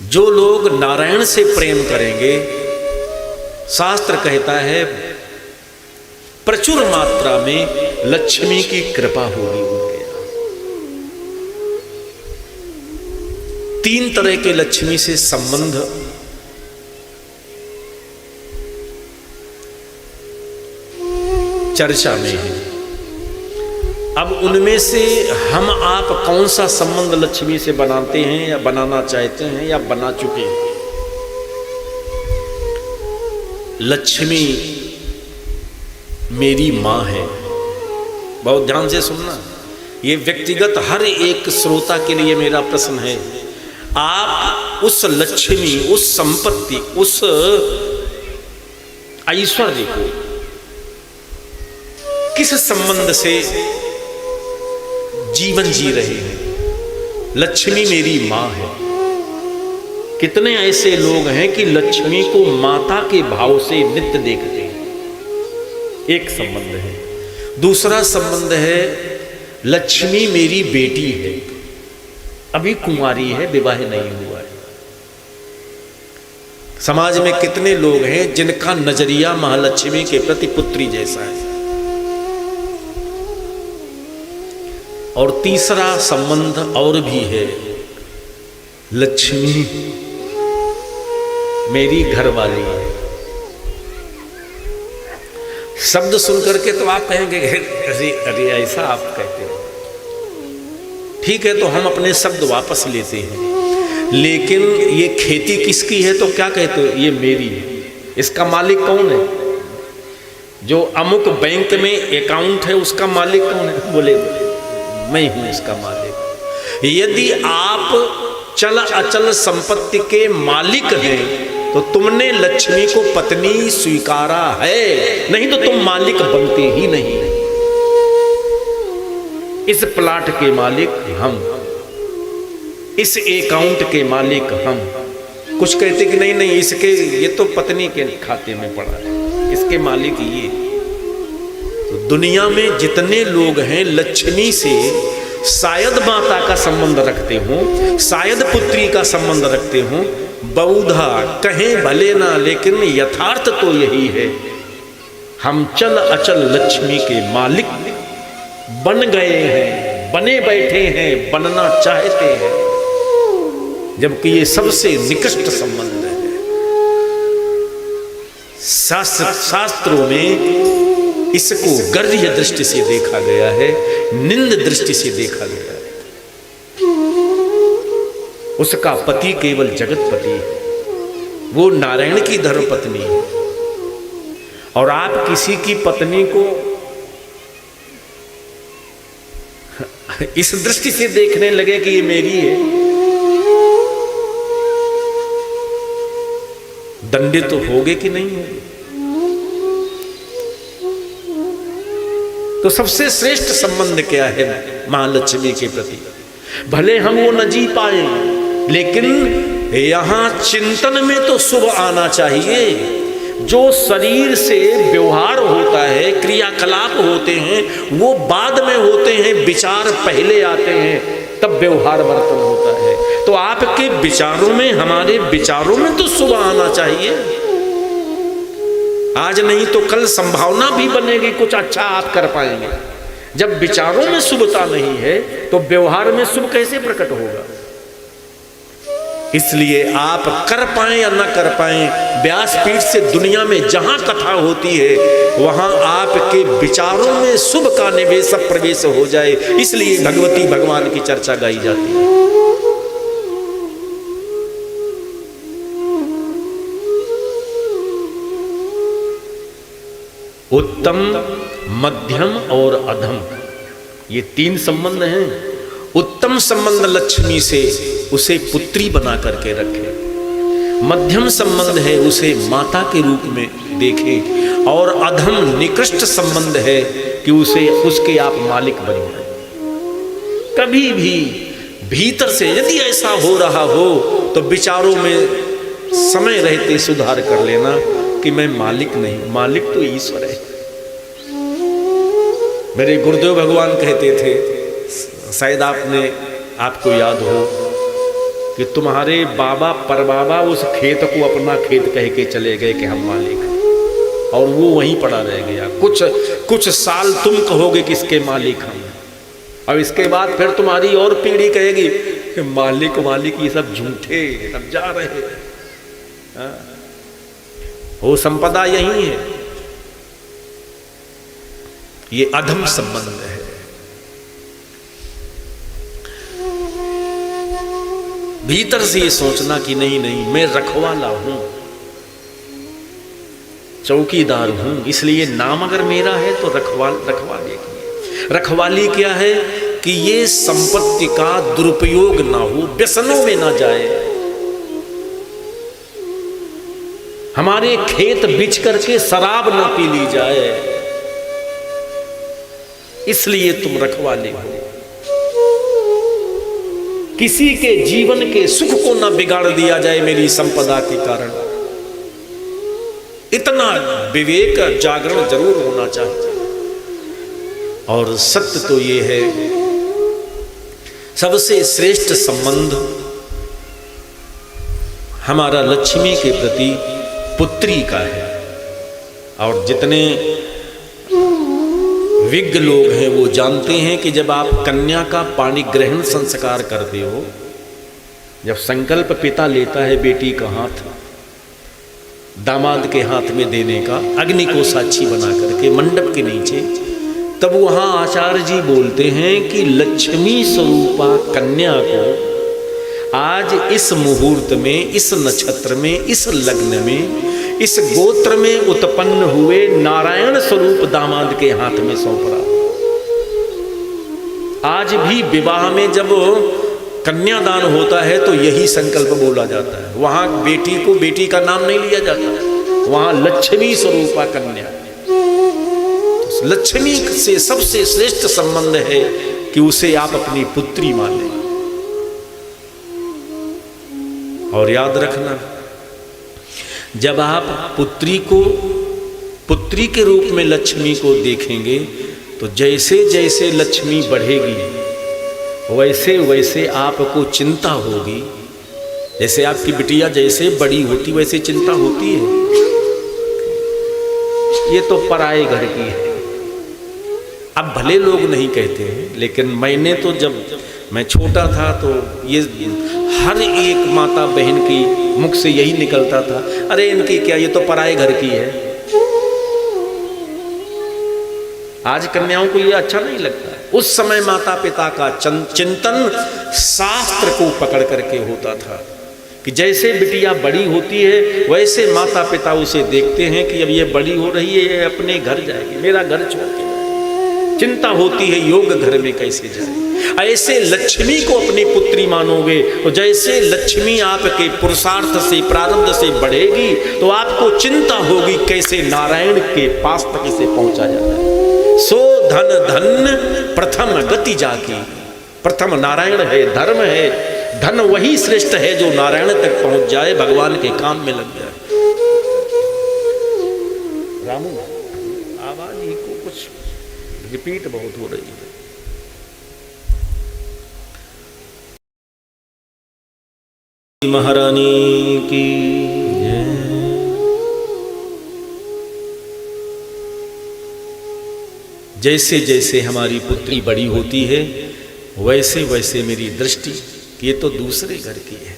जो लोग नारायण से प्रेम करेंगे, शास्त्र कहता है प्रचुर मात्रा में लक्ष्मी की कृपा होगी उनके यहां। 3 तरह के लक्ष्मी से संबंध चर्चा में है। अब उनमें से हम आप कौन सा संबंध लक्ष्मी से बनाते हैं या बनाना चाहते हैं या बना चुके हैं? लक्ष्मी मेरी मां है। बहुत ध्यान से सुनना, ये व्यक्तिगत हर एक श्रोता के लिए मेरा प्रश्न है। आप उस लक्ष्मी, उस संपत्ति, उस ऐश्वर्य को किस संबंध से जीवन जी रहे हैं? लक्ष्मी मेरी मां है। कितने ऐसे लोग हैं कि लक्ष्मी को माता के भाव से नित्य देखते हैं? एक संबंध है। दूसरा संबंध है लक्ष्मी मेरी बेटी है, अभी कुंवारी है, विवाह नहीं हुआ है। समाज में कितने लोग हैं जिनका नजरिया महालक्ष्मी के प्रति पुत्री जैसा है। और तीसरा संबंध और भी है, लक्ष्मी मेरी घरवाली है। शब्द सुनकर के तो आप कहेंगे अरे ऐसा आप कहते हो, ठीक है, तो हम अपने शब्द वापस लेते हैं। लेकिन ये खेती किसकी है तो क्या कहते हो? ये मेरी है। इसका मालिक कौन है? जो अमुक बैंक में अकाउंट है उसका मालिक कौन है? बोले मैं हूं इसका मालिक। यदि आप चल अचल संपत्ति के मालिक हैं तो तुमने लक्ष्मी को पत्नी स्वीकारा है, नहीं तो तुम मालिक बनते ही नहीं। इस प्लाट के मालिक हम, इस अकाउंट के मालिक हम। कुछ कहते कि नहीं नहीं, इसके ये तो पत्नी के खाते में पड़ा है, इसके मालिक ये। तो दुनिया में जितने लोग हैं लक्ष्मी से शायद माता का संबंध रखते हो, शायद पुत्री का संबंध रखते हो, बहुधा कहें भले ना, लेकिन यथार्थ तो यही है, हम चल अचल लक्ष्मी के मालिक बन गए हैं, बने बैठे हैं, बनना चाहते हैं, जबकि ये सबसे निकृष्ट संबंध है। शास्त्रों में इसको गर्ह्य दृष्टि से देखा गया है, निंद दृष्टि से देखा गया है। उसका पति केवल जगतपति है, वो नारायण की धर्मपत्नी है। और आप किसी की पत्नी को इस दृष्टि से देखने लगे कि ये मेरी है, दंडित तो होगे कि नहीं होगे? तो सबसे श्रेष्ठ संबंध क्या है महालक्ष्मी के प्रति? भले हम वो न जी पाए, लेकिन यहां चिंतन में तो शुभ आना चाहिए। जो शरीर से व्यवहार होता है, क्रियाकलाप होते हैं, वो बाद में होते हैं, विचार पहले आते हैं, तब व्यवहार वर्तन होता है। तो आपके विचारों में, हमारे विचारों में तो शुभ आना चाहिए। आज नहीं तो कल संभावना भी बनेगी, कुछ अच्छा आप कर पाएंगे। जब विचारों में शुभता नहीं है तो व्यवहार में शुभ कैसे प्रकट होगा? इसलिए आप कर पाए या ना कर पाए, व्यासपीठ से दुनिया में जहां कथा होती है वहां आपके विचारों में शुभ का निवेश प्रवेश हो जाए, इसलिए भगवती भगवान की चर्चा गाई जाती है। उत्तम, मध्यम और अधम, ये 3 संबंध हैं। उत्तम संबंध लक्ष्मी से, उसे पुत्री बना करके रखे। मध्यम संबंध है, उसे माता के रूप में देखे। और अधम निकृष्ट संबंध है कि उसे, उसके आप मालिक बन जाए। कभी भी भीतर से यदि ऐसा हो रहा हो तो विचारों में समय रहते सुधार कर लेना कि मैं मालिक नहीं, मालिक तो ईश्वर है। मेरे गुरुदेव भगवान कहते थे, शायद आपको याद हो कि तुम्हारे बाबा परबाबा उस खेत को अपना खेत कह के चले गए कि हम मालिक, और वो वहीं पड़ा रह गया। कुछ साल तुम कहोगे कि इसके मालिक हम, और इसके बाद फिर तुम्हारी और पीढ़ी कहेगी कि मालिक मालिक ये सब झूठे, सब जा रहे हैं। वो संपदा यही है, ये अधम संबंध है। भीतर से ये सोचना कि नहीं नहीं, मैं रखवाला हूं, चौकीदार हूं, इसलिए नाम अगर मेरा है तो रखवाले की। रखवाली क्या है कि ये संपत्ति का दुरुपयोग ना हो, व्यसनों में ना जाए, हमारे खेत बिच करके शराब ना पी ली जाए, इसलिए तुम रखवाले हो। किसी के जीवन के सुख को ना बिगाड़ दिया जाए मेरी संपदा के कारण, इतना विवेक जागरण जरूर होना चाहिए। और सत्य तो ये है, सबसे श्रेष्ठ संबंध हमारा लक्ष्मी के प्रति पुत्री का है। और जितने विज्ञ लोग हैं वो जानते हैं कि जब आप कन्या का पाणी ग्रहण संस्कार करते हो, जब संकल्प पिता लेता है बेटी का हाथ दामाद के हाथ में देने का, अग्नि को साक्षी बना करके मंडप के नीचे, तब वहां आचार्य जी बोलते हैं कि लक्ष्मी स्वरूपा कन्या को आज इस मुहूर्त में, इस नक्षत्र में, इस लग्न में, इस गोत्र में उत्पन्न हुए नारायण स्वरूप दामाद के हाथ में सौंप रहा। आज भी विवाह में जब कन्यादान होता है तो यही संकल्प बोला जाता है। वहां बेटी को बेटी का नाम नहीं लिया जाता, वहां लक्ष्मी स्वरूपा कन्या। तो लक्ष्मी से सबसे श्रेष्ठ संबंध है कि उसे आप अपनी पुत्री माने। और याद रखना, जब आप पुत्री के रूप में लक्ष्मी को देखेंगे तो जैसे जैसे लक्ष्मी बढ़ेगी वैसे वैसे आपको चिंता होगी। जैसे आपकी बिटिया जैसे बड़ी होती वैसे चिंता होती है, ये तो पराए घर की है। अब भले लोग नहीं कहते हैं, लेकिन मैंने तो जब मैं छोटा था तो ये हर एक माता बहन की मुख से यही निकलता था, अरे इनकी क्या, ये तो पराए घर की है। आज कन्याओं को ये अच्छा नहीं लगता। उस समय माता पिता का चिंतन शास्त्र को पकड़ करके होता था कि जैसे बिटिया बड़ी होती है वैसे माता पिता उसे देखते हैं कि अब ये बड़ी हो रही है, ये अपने घर जाएगी, मेरा घर छोड़ के जाएगी। चिंता होती है योग घर में कैसे जाए। ऐसे लक्ष्मी को अपनी पुत्री मानोगे तो जैसे लक्ष्मी आपके पुरुषार्थ से, प्रारब्ध से बढ़ेगी तो आपको चिंता होगी कैसे नारायण के पास तक इसे पहुंचा जाता है। सो धन धन प्रथम गति जाकी, प्रथम नारायण है, धर्म है, धन वही श्रेष्ठ है जो नारायण तक पहुंच जाए, भगवान के काम में लग जाए। रामू आवाज ही को कुछ रिपीट बहुत हो रही है। महारानी की जैसे जैसे हमारी पुत्री बड़ी होती है वैसे वैसे मेरी दृष्टि, ये तो दूसरे घर की है,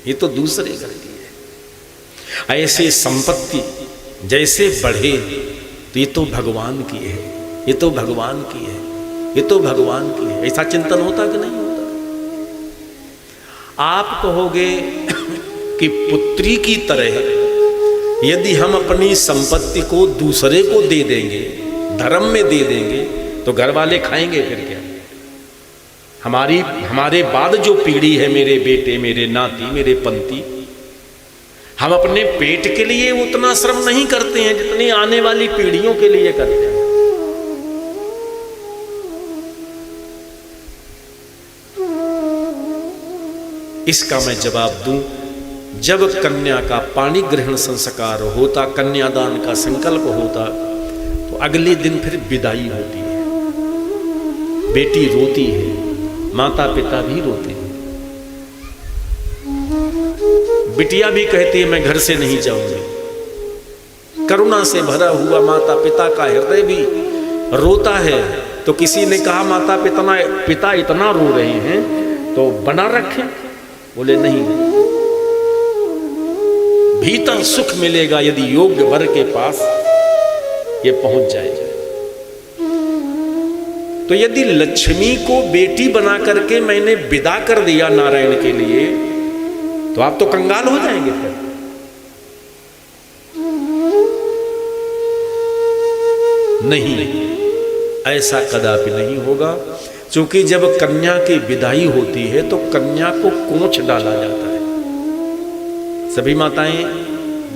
ये तो दूसरे घर की है। ऐसे संपत्ति जैसे बढ़े तो ये तो भगवान की है, ये तो भगवान की है, ये तो भगवान की है। ऐसा चिंतन होता कि नहीं होता? आप कहोगे कि पुत्री की तरह यदि हम अपनी संपत्ति को दूसरे को दे देंगे, धर्म में दे देंगे, तो घर वाले खाएंगे फिर क्या? हमारे बाद जो पीढ़ी है, मेरे बेटे, मेरे नाती, मेरे पंती, हम अपने पेट के लिए उतना श्रम नहीं करते हैं जितनी आने वाली पीढ़ियों के लिए करते हैं। इसका मैं जवाब दूं, जब कन्या का पाणी ग्रहण संस्कार होता, कन्यादान का संकल्प होता, तो अगले दिन फिर विदाई होती है। बेटी रोती है, माता पिता भी रोते हैं। बिटिया भी कहती है मैं घर से नहीं जाऊंगी। करुणा से भरा हुआ माता पिता का हृदय भी रोता है। तो किसी ने कहा माता पिता इतना रो रहे हैं तो बना रखें। बोले नहीं, भीतर सुख मिलेगा यदि योग्य वर के पास ये पहुंच जाएगा। तो यदि लक्ष्मी को बेटी बना करके मैंने विदा कर दिया नारायण के लिए, तो आप तो कंगाल हो जाएंगे फिर। नहीं, ऐसा कदापि नहीं होगा। क्योंकि जब कन्या की विदाई होती है तो कन्या को कोंच डाला जाता है। सभी माताएं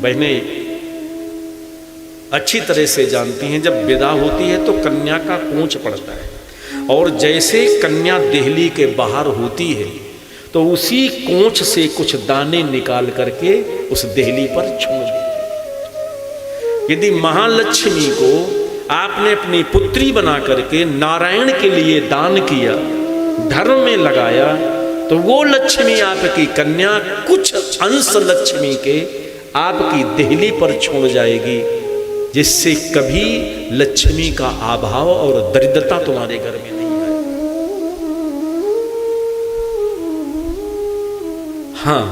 बहनें अच्छी तरह से जानती हैं, जब विदा होती है तो कन्या का कोंच पड़ता है। और जैसे कन्या देहली के बाहर होती है तो उसी कोंच से कुछ दाने निकाल करके उस देहली पर छोड़ देती। यदि महालक्ष्मी को आपने अपनी पुत्री बना करके नारायण के लिए दान किया, धर्म में लगाया, तो वो लक्ष्मी आपकी कन्या कुछ अंश लक्ष्मी के आपकी देहली पर छोड़ जाएगी, जिससे कभी लक्ष्मी का अभाव और दरिद्रता तुम्हारे घर में नहीं आए। हाँ,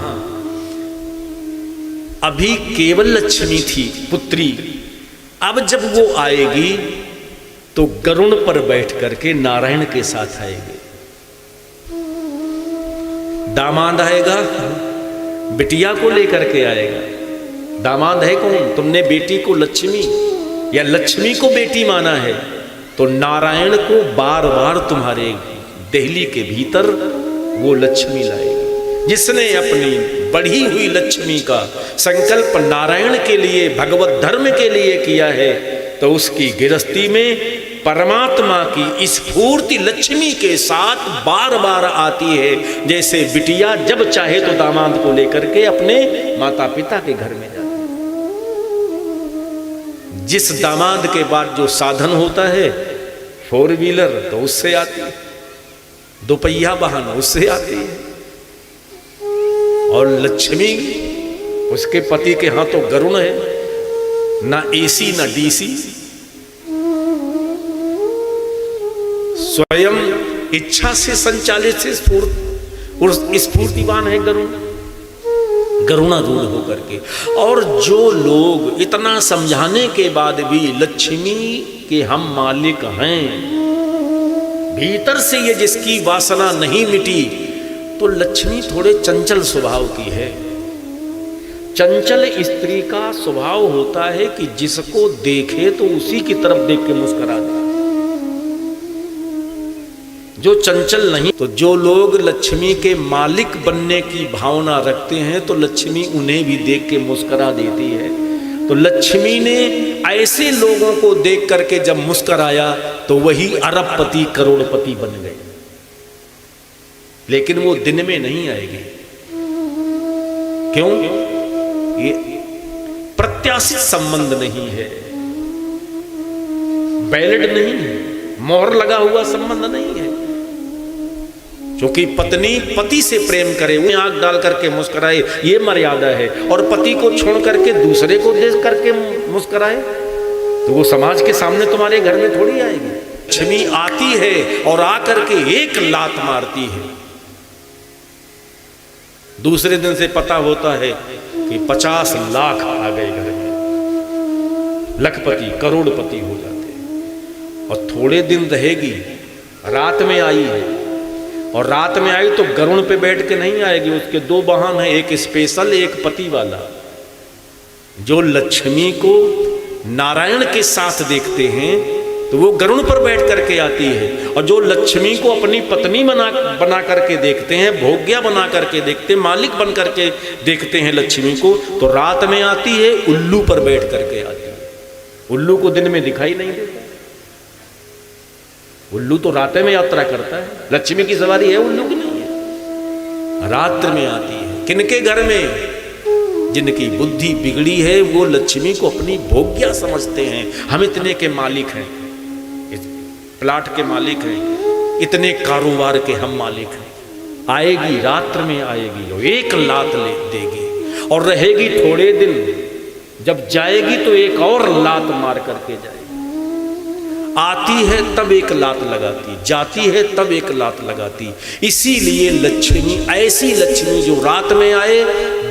अभी केवल लक्ष्मी थी पुत्री, अब जब वो आएगी तो गरुण पर बैठ करके नारायण के साथ आएगी। दामाद आएगा, बिटिया को लेकर के आएगा। दामाद है कौन? तुमने बेटी को लक्ष्मी या लक्ष्मी को बेटी माना है, तो नारायण को बार बार तुम्हारे देहली के भीतर वो लक्ष्मी लाएगी। जिसने अपनी बढ़ी हुई लक्ष्मी का संकल्प नारायण के लिए, भगवत धर्म के लिए किया है, तो उसकी गृहस्थी में परमात्मा की स्फूर्ति लक्ष्मी के साथ बार बार आती है। जैसे बिटिया जब चाहे तो दामाद को लेकर के अपने माता पिता के घर में जाती है। जिस दामाद के बाद जो साधन होता है, 4 व्हीलर, तो उससे आती है, 2 पहिया वाहन उससे आती है। और लक्ष्मी, उसके पति के हाथों गरुण है, ना एसी ना डीसी, स्वयं इच्छा से संचालित से स्फूर्तिवान है गरुण, गरुणारूढ़ होकर के। और जो लोग इतना समझाने के बाद भी लक्ष्मी के हम मालिक हैं, भीतर से ये जिसकी वासना नहीं मिटी, तो लक्ष्मी थोड़े चंचल स्वभाव की है। चंचल स्त्री का स्वभाव होता है कि जिसको देखे तो उसी की तरफ देख के मुस्कुरा दे। जो चंचल नहीं, तो जो लोग लक्ष्मी के मालिक बनने की भावना रखते हैं तो लक्ष्मी उन्हें भी देख के मुस्कुरा देती है। तो लक्ष्मी ने ऐसे लोगों को देख करके जब मुस्कुराया तो वही अरबपति करोड़पति बन गए। लेकिन वो दिन में नहीं आएगी। क्यों? ये प्रत्याशित संबंध नहीं है, वैलिड नहीं है, मोहर लगा हुआ संबंध नहीं है। क्योंकि पत्नी पति से प्रेम करे, उन्हें आंख डाल करके मुस्कुराए, ये मर्यादा है। और पति को छोड़ करके दूसरे को देख करके मुस्कुराए, तो वो समाज के सामने तुम्हारे घर में थोड़ी आएगी। लक्ष्मी आती है और आकर के एक लात मारती है, दूसरे दिन से पता होता है कि 50 लाख आ गए घर में, लखपति करोड़पति हो जाते हैं। और थोड़े दिन रहेगी, रात में आई है, और रात में आई तो गरुण पे बैठ के नहीं आएगी, उसके 2 वाहन हैं, एक स्पेशल एक पति वाला। जो लक्ष्मी को नारायण के साथ देखते हैं तो वो गरुण पर बैठ करके आती है, और जो लक्ष्मी को अपनी पत्नी बना करके देखते हैं, भोग्या बना करके देखते हैं, मालिक बन करके देखते हैं लक्ष्मी को, तो रात में आती है, उल्लू पर बैठ करके आती है। उल्लू को दिन में दिखाई नहीं देता, उल्लू तो रात में यात्रा करता है। लक्ष्मी की सवारी है, उल्लू की नहीं है, रात्र में आती है। किनके घर में? जिनकी बुद्धि बिगड़ी है वो लक्ष्मी को अपनी भोग्या समझते हैं। हम इतने के मालिक हैं, प्लाट के मालिक हैं, इतने कारोबार के हम मालिक हैं। आएगी, रात्र में आएगी और एक लात ले देगी। और रहेगी थोड़े दिन, जब जाएगी तो एक और लात मार करके जाएगी। आती है तब एक लात लगाती, जाती है तब एक लात लगाती। इसीलिए लक्ष्मी, ऐसी लक्ष्मी जो रात में आए,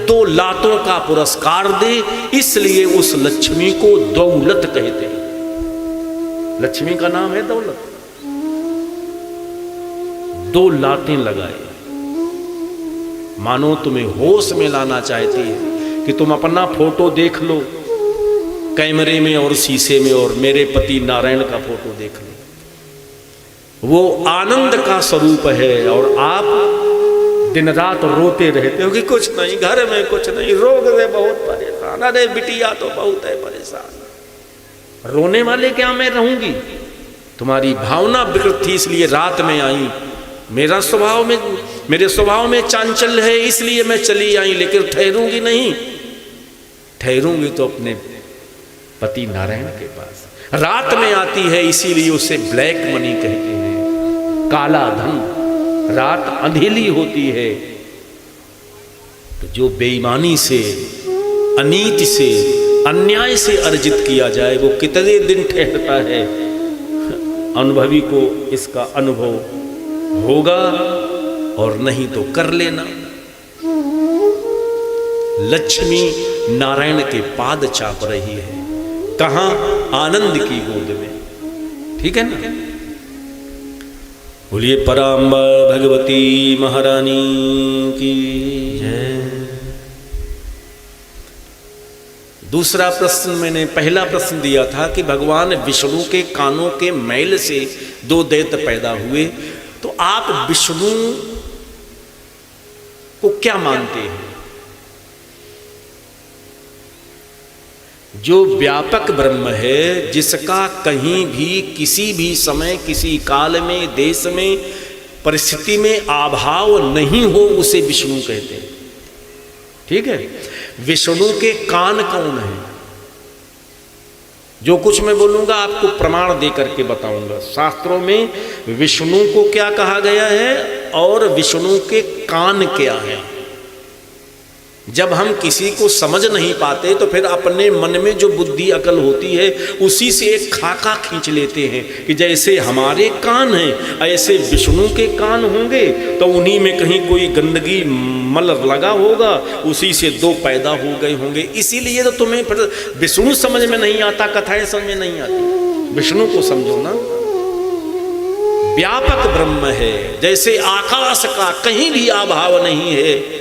2 लातों का पुरस्कार दे, इसलिए उस लक्ष्मी को दौलत कहते हैं। लक्ष्मी का नाम है दौलत। 2 लातें लगाए। मानो तुम्हें होश में लाना चाहती है कि तुम अपना फोटो देख लो कैमरे में और शीशे में, और मेरे पति नारायण का फोटो देख लो। वो आनंद का स्वरूप है, और आप दिन रात रोते रहते हो कि कुछ नहीं, घर में कुछ नहीं, रोग से बहुत परेशान, अरे बिटिया तो बहुत है परेशान। रोने वाले क्या मैं रहूंगी? तुम्हारी भावना विकृत थी, इसलिए रात में आई। मेरे स्वभाव में चांचल्य है, इसलिए मैं चली आई, लेकिन ठहरूंगी नहीं। ठहरूंगी तो अपने पति नारायण के पास। रात में आती है, इसीलिए उसे ब्लैक मनी कहते हैं, काला धन। रात अंधेली होती है, तो जो बेईमानी से, अनीति से, अन्याय से अर्जित किया जाए, वो कितने दिन ठहरता है, अनुभवी को इसका अनुभव होगा, और नहीं तो कर लेना। लक्ष्मी नारायण के पाद चाप रही है, कहां? आनंद की गोद में। ठीक है ना? बोलिए पराम्बा भगवती महारानी की जय। दूसरा प्रश्न, मैंने पहला प्रश्न दिया था कि भगवान विष्णु के कानों के मैल से 2 दैत्य पैदा हुए, तो आप विष्णु को क्या मानते हैं? जो व्यापक ब्रह्म है, जिसका कहीं भी, किसी भी समय, किसी काल में, देश में, परिस्थिति में अभाव नहीं हो, उसे विष्णु कहते हैं। ठीक है? विष्णु के कान कौन है? जो कुछ मैं बोलूंगा आपको प्रमाण दे करके बताऊंगा। शास्त्रों में विष्णु को क्या कहा गया है और विष्णु के कान क्या है। जब हम किसी को समझ नहीं पाते तो फिर अपने मन में जो बुद्धि अकल होती है उसी से एक खाका खींच लेते हैं कि जैसे हमारे कान हैं ऐसे विष्णु के कान होंगे, तो उन्हीं में कहीं कोई गंदगी मल लगा होगा, उसी से 2 पैदा हो गए होंगे। इसीलिए तो तुम्हें फिर विष्णु समझ में नहीं आता, कथाएं समझ में नहीं आती। विष्णु को समझो ना, व्यापक ब्रह्म है। जैसे आकाश का कहीं भी अभाव नहीं है,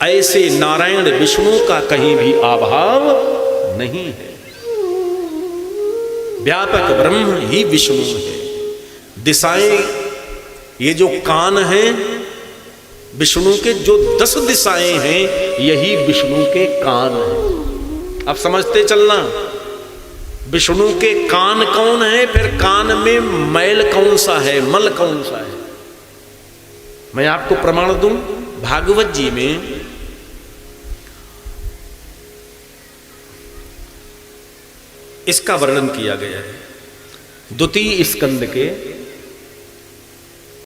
ऐसे नारायण विष्णु का कहीं भी अभाव नहीं है। व्यापक ब्रह्म ही विष्णु है। दिशाएं, ये जो कान हैं विष्णु के, जो 10 दिशाएं हैं यही विष्णु के कान हैं। अब समझते चलना, विष्णु के कान कौन है, फिर कान में मैल कौन सा है, मल कौन सा है। मैं आपको प्रमाण दूं, भागवत जी में इसका वर्णन किया गया है। द्वितीय स्कंद के